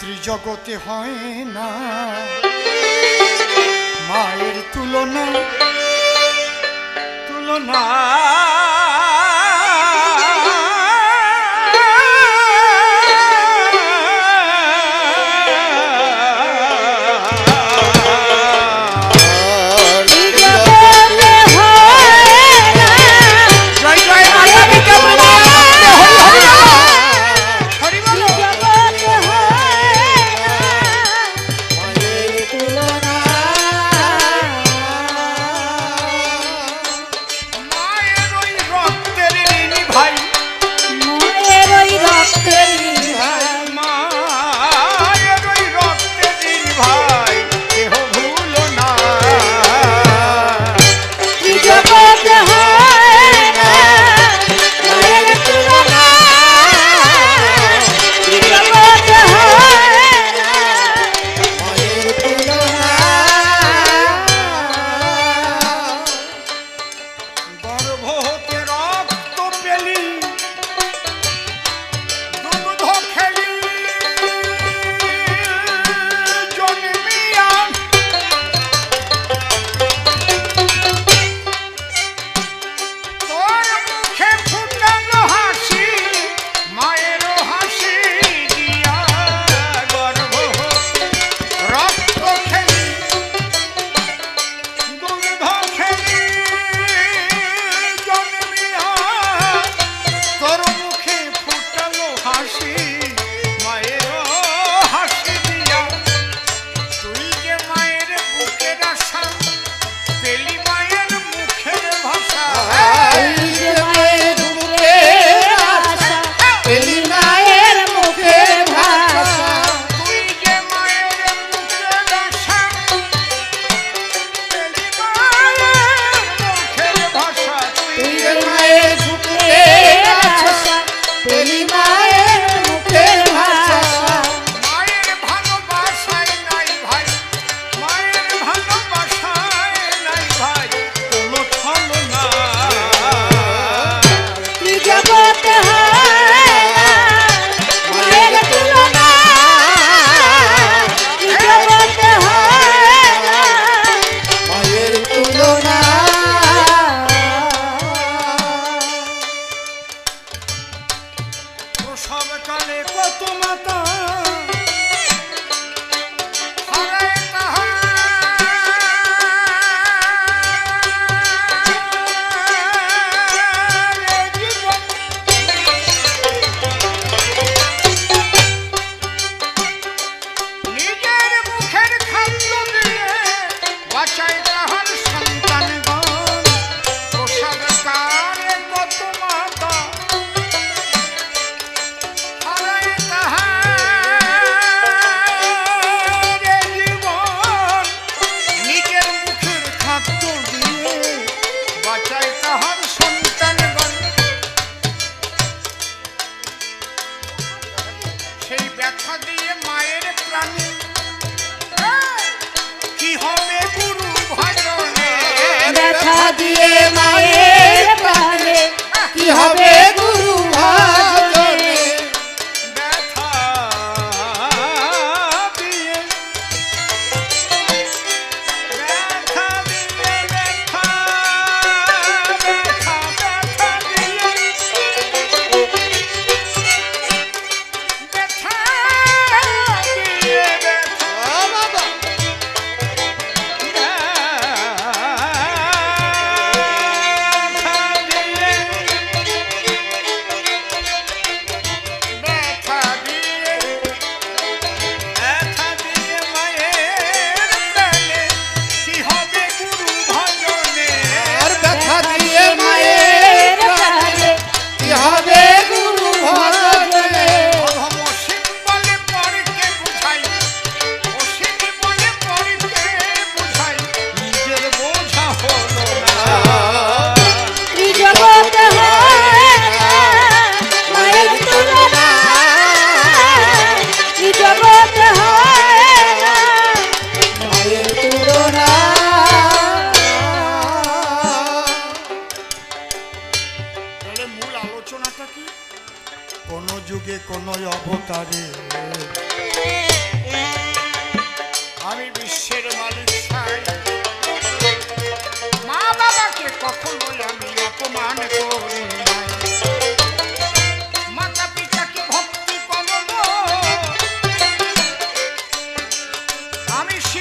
ত্রিজগতে হয় না মায়ের তুলনা তুলনা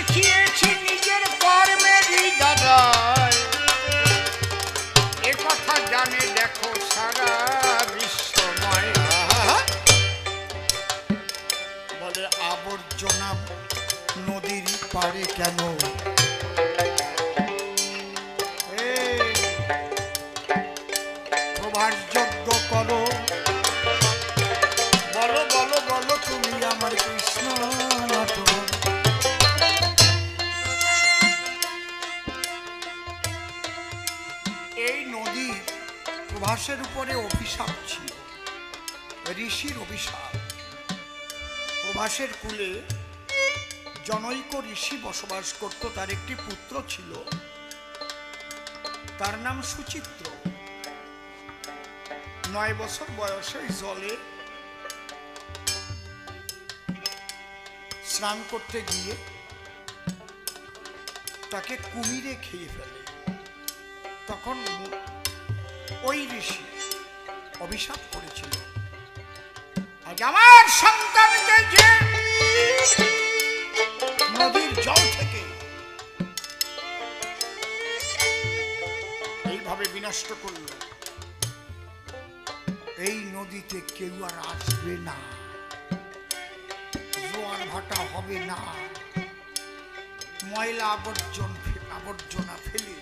দেখিয়েছি নিজের কর্মেরই দাদায়, এ কথা জানে দেখো সারা বিশ্বময়। বলে আবর্জনা নদীর পারে কেন? প্রভাস যজ্ঞ করো, বলো বলো বলো তুমি আমার কৃষ্ণ নাটক। এই নদী প্রভাসের উপরে অভিশাপ ছিল, ঋষির অভিশাপ। প্রভাসের কুলে জনৈক ঋষি বসবাস করত, তার একটি পুত্র ছিল, তার নাম সুচিত্র। 9 বছর বয়সে জলে স্নান করতে গিয়ে তাকে কুমিরে খেয়ে ফেলে। তখন ওই ঋষি অভিশাপ করেছিল, আজ আমার সন্তানকে যে নদীর জল থেকে এইভাবে বিনষ্ট করল, এই নদীতে কেউ আর আসবে না, জোয়ার ভাটা হবে না, ময়লা আবর্জনা ফেলে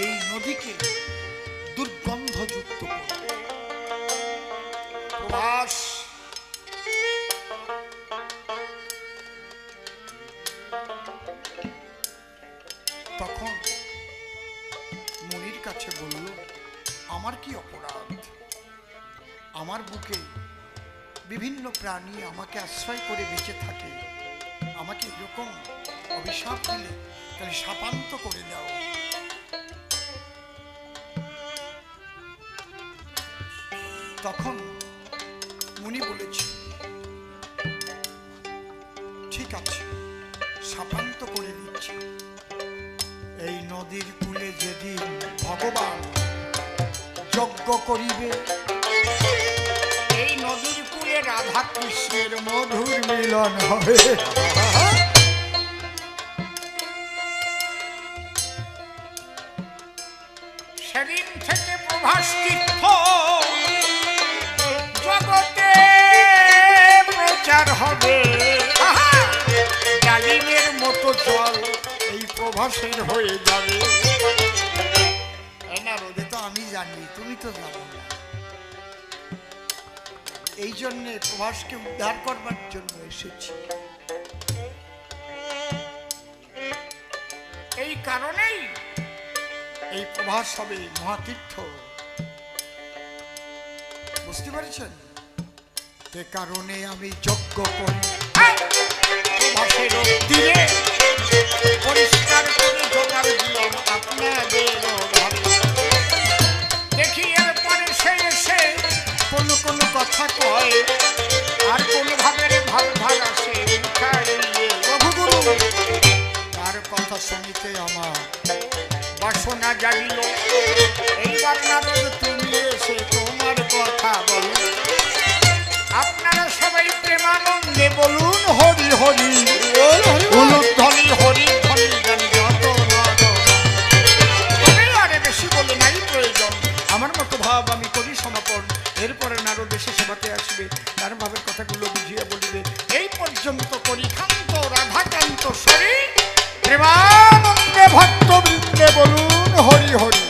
এই নদীকে দুর্গন্ধযুক্ত করবে। প্রভাস তখন মুনির কাছে বলল, আমার কি অপরাধ? আমার বুকে বিভিন্ন প্রাণী আমাকে আশ্রয় করে বেঁচে থাকে, আমাকে এরকম অভিশাপ দিলে তাহলে শাপান্ত করে দাও। তখন মুনি বলেছে, ঠিক আছে, শাপান্ত করে দিচ্ছি। এই নদীর কূলে যেদিন ভগবান যজ্ঞ করিবে, এই নদীর কূলে রাধা কৃষ্ণের মধুর মিলন হবে। সেদিন থেকে প্রভাস তীর্থ জগতে প্রচার হবে। ডালিমের মতো জল এই প্রভাসের হয়ে যাবে। না রোদে তো আমি জানি, তুমি তো জানো না। এই জন্যে প্রভাসকে উদ্ধার করবার জন্য এসেছি। এই কারণেই এই প্রভাস হবে মহাতীর্থ, বুঝতে পারছেন? সে কারণে আমি যজ্ঞ করি, প্রভাসের তীরে পরিষ্কার করে জোগাড় দিলাম আপনাদের ঘরে। দেখি এরপরে সে এসে কোনো কোনো কথা কয়, আর কোন ভাবের ভাব ভাগ আসে উঠাইয়ে। প্রভুগুরু তার কথা শুনিতে আমার বাসনা জাগিল। এইবার নারদ তুমি এসে তোমার কথা বলো। আপনারা সবাই প্রেমানন্দে বলুন হরি হরি উলুধ্বনি হরি ধ্বনি গান যত নর। তবে আরে বেশি বলে নাই প্রয়োজন, আমার মতো ভাব আমি করি সমাপন। এরপরে নারদ এসে সেবাতে আসবে, তার ভাবের কথাগুলো বুঝিয়ে বলিবে। এই পর্যন্ত করি ক্ষান্ত রাধাকান্ত স্বরী প্রেমানন্দে ভক্তবৃন্দে বলুন হরি হরি।